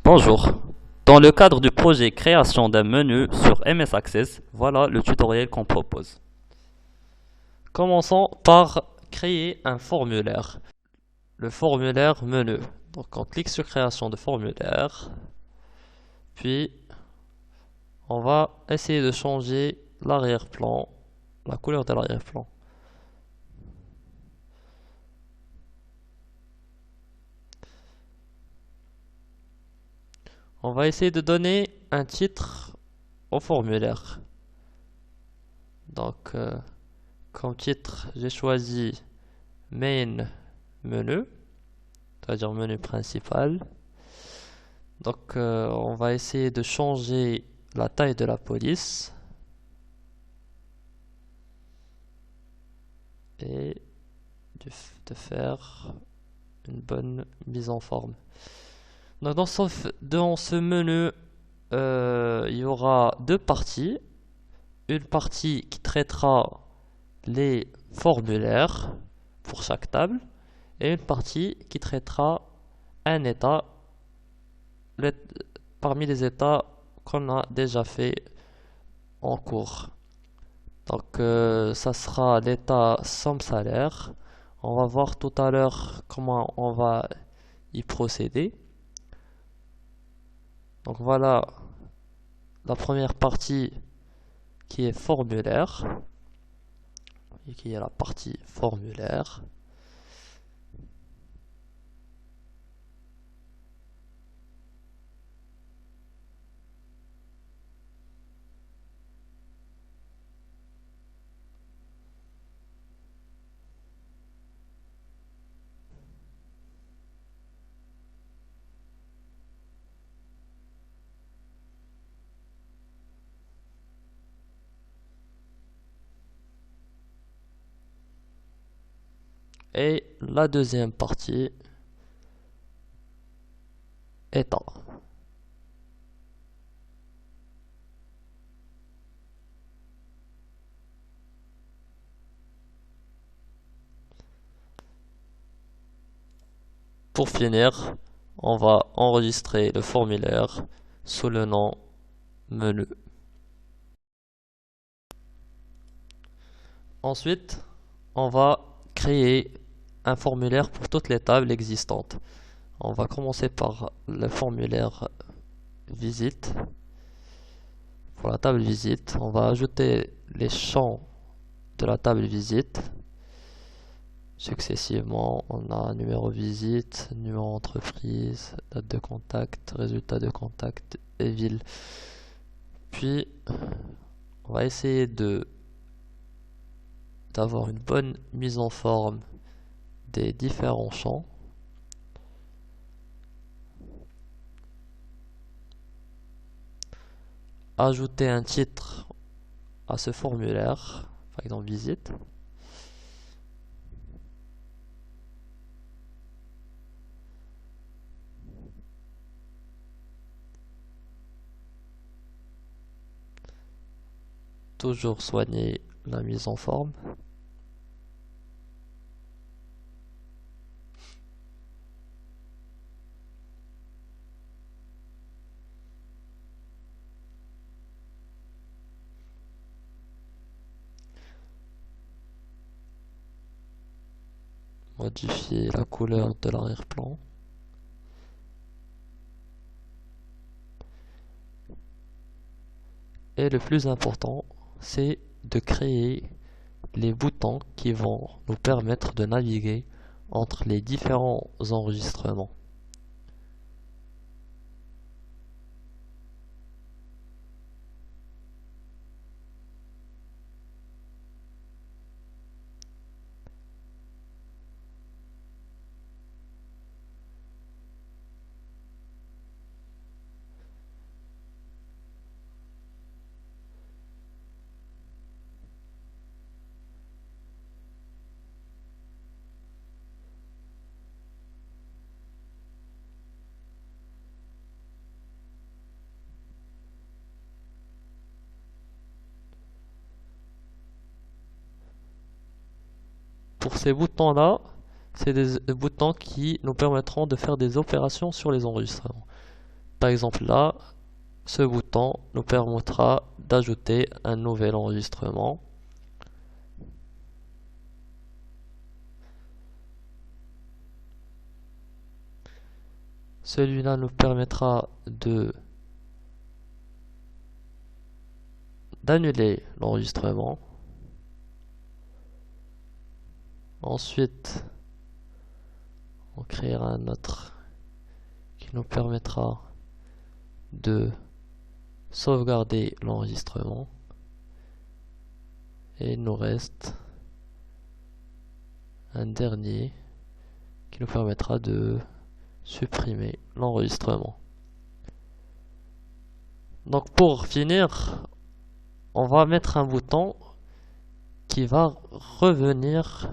Bonjour. Dans le cadre du projet création d'un menu sur MS Access, voilà le tutoriel qu'on propose. Commençons par créer un formulaire. Le formulaire menu. Donc on clique sur création de formulaire. Puis on va essayer de changer l'arrière-plan, la couleur de l'arrière-plan. On va essayer de donner un titre au formulaire. Donc comme titre, j'ai choisi main menu, c'est-à-dire menu principal. Donc on va essayer de changer la taille de la police et de faire une bonne mise en forme. Donc dans ce menu, il y aura deux parties. Une partie qui traitera les formulaires pour chaque table et une partie qui traitera un état parmi les états qu'on a déjà fait en cours. Donc ça sera l'état somme salaire. On va voir tout à l'heure comment on va y procéder. Donc voilà la première partie qui est formulaire et qui est la partie formulaire. Et la deuxième partie, état. Pour finir, on va enregistrer le formulaire sous le nom menu. Ensuite, on va créer un formulaire pour toutes les tables existantes. On va commencer par le formulaire visite. Pour la table visite, on va ajouter les champs de la table visite. Successivement, on a numéro visite, numéro entreprise, date de contact, résultat de contact et ville. Puis, on va essayer d'avoir une bonne mise en forme des différents champs. Ajouter un titre à ce formulaire, par exemple visite. Toujours soigner la mise en forme. Modifier la couleur de l'arrière-plan. Et le plus important, c'est de créer les boutons qui vont nous permettre de naviguer entre les différents enregistrements. Pour ces boutons-là, c'est des boutons qui nous permettront de faire des opérations sur les enregistrements. par exemple là, ce bouton nous permettra d'ajouter un nouvel enregistrement. Celui-là nous permettra d'annuler l'enregistrement. Ensuite, on créera un autre qui nous permettra de sauvegarder l'enregistrement. Et il nous reste un dernier qui nous permettra de supprimer l'enregistrement. Donc pour finir, on va mettre un bouton qui va revenir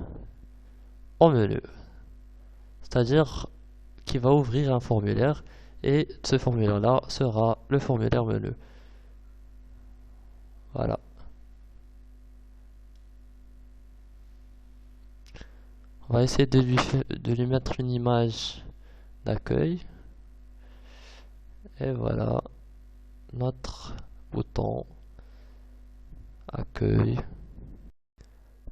au menu. C'est-à-dire qui va ouvrir un formulaire et ce formulaire-là sera le formulaire menu. Voilà. On va essayer de lui mettre une image d'accueil. Et voilà notre bouton accueil.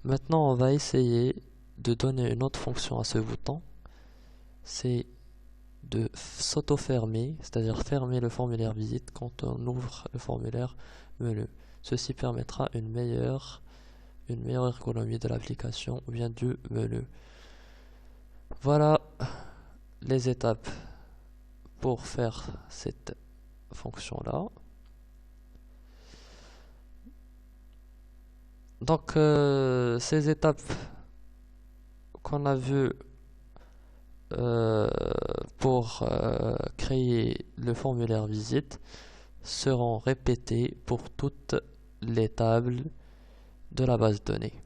Maintenant, on va essayer de donner une autre fonction à ce bouton. C'est de s'auto-fermer, c'est-à-dire fermer le formulaire visite quand on ouvre le formulaire menu. Ceci permettra une meilleure ergonomie de l'application ou bien du menu. Voilà les étapes pour faire cette fonction-là. Donc, ces étapes qu'on a vues pour créer le formulaire visite seront répétées pour toutes les tables de la base de données.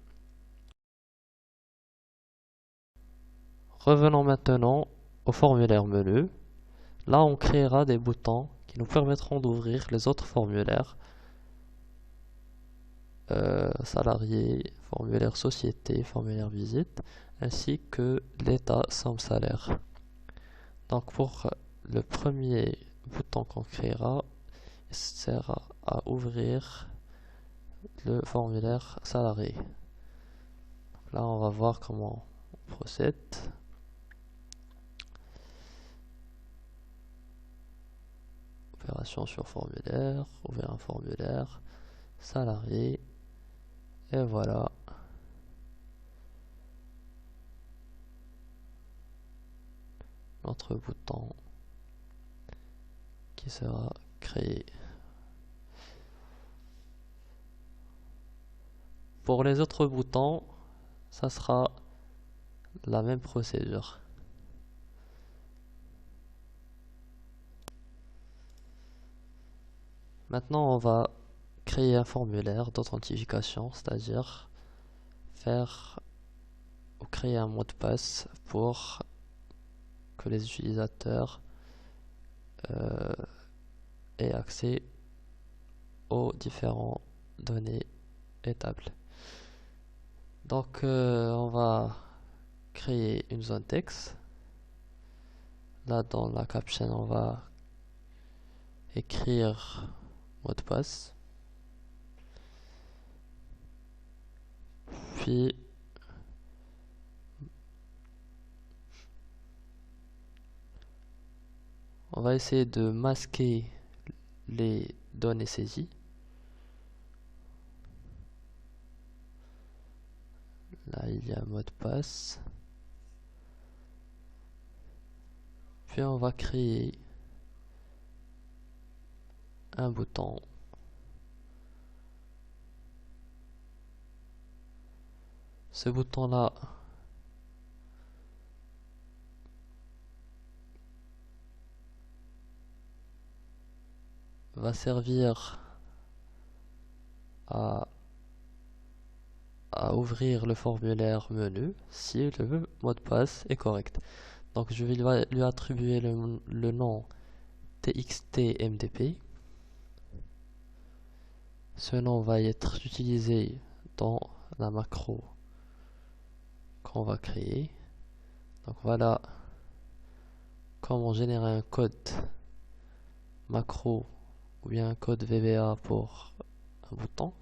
Revenons maintenant au formulaire menu. Là, on créera des boutons qui nous permettront d'ouvrir les autres formulaires. Salarié, formulaire société, formulaire visite, ainsi que l'état somme salaire. Donc pour le premier bouton qu'on créera, il sert à ouvrir le formulaire salarié. Là, on va voir comment on procède. Opération sur formulaire, ouvrir un formulaire, salarié, et voilà. Notre bouton qui sera créé. Pour les autres boutons, ça sera la même procédure. Maintenant, on va créer un formulaire d'authentification, c'est-à-dire faire ou créer un mot de passe pour que les utilisateurs aient accès aux différentes données et tables. Donc, on va créer une zone texte. Là, dans la caption, on va écrire mot de passe. Puis, on va essayer de masquer les données saisies. Là, il y a un mot de passe. Puis, on va créer un bouton. Ce bouton-là va servir à ouvrir le formulaire menu si le mot de passe est correct. Donc je vais lui attribuer le nom txtmdp. Ce nom va être utilisé dans la macro qu'on va créer. Donc voilà comment générer un code macro ou bien un code VBA pour un bouton.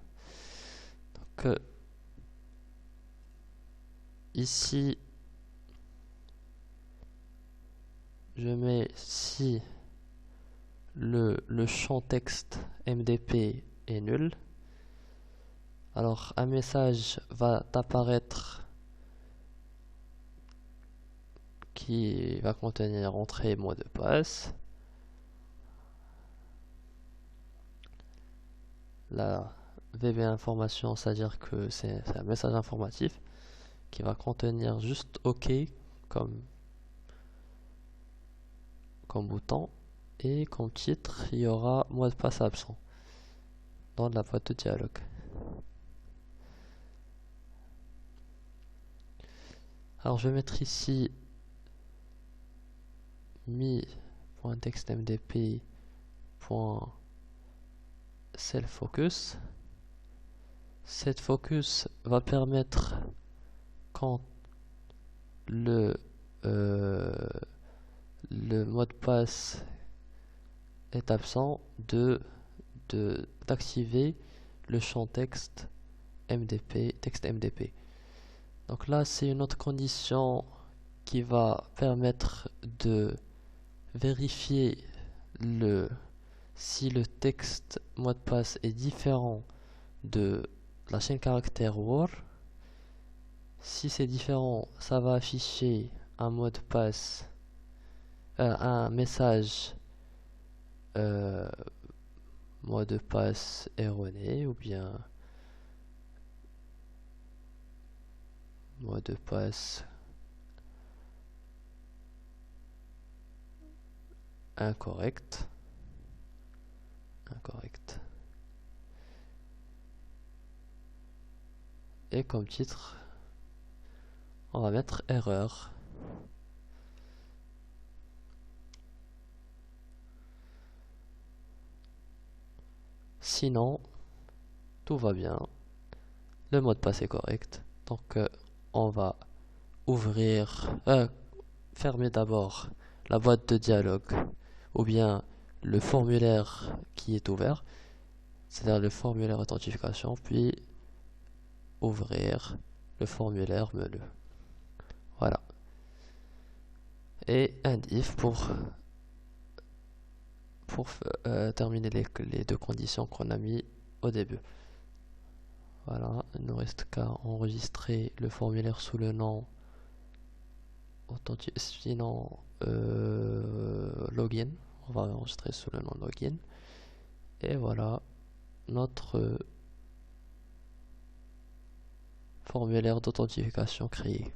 Donc ici, je mets si le champ texte MDP est nul, alors un message va apparaître qui va contenir entrée et mot de passe. La VB information, c'est-à-dire que c'est un message informatif qui va contenir juste OK comme bouton, et comme titre il y aura mot de passe absent dans la boîte de dialogue. Alors je vais mettre ici mi.textmdp.selfFocus. Cette focus va permettre, quand le mot de passe est absent, d'activer le champ texte MDP. Donc là, c'est une autre condition qui va permettre de vérifier si le texte mot de passe est différent de la chaîne caractère WOR. Si c'est différent, ça va afficher un mot de passe, un message mot de passe erroné, ou bien mot de passe incorrect. Et comme titre, on va mettre erreur. Sinon, tout va bien. Le mot de passe est correct. Donc, on va fermer d'abord la boîte de dialogue, ou bien le formulaire qui est ouvert, c'est-à-dire le formulaire authentification, puis ouvrir le formulaire menu. Voilà. Et un if pour terminer les deux conditions qu'on a mis au début. Voilà, il ne reste qu'à enregistrer le formulaire sous le nom login. On va enregistrer sous le nom login. Et voilà notre formulaire d'authentification créé.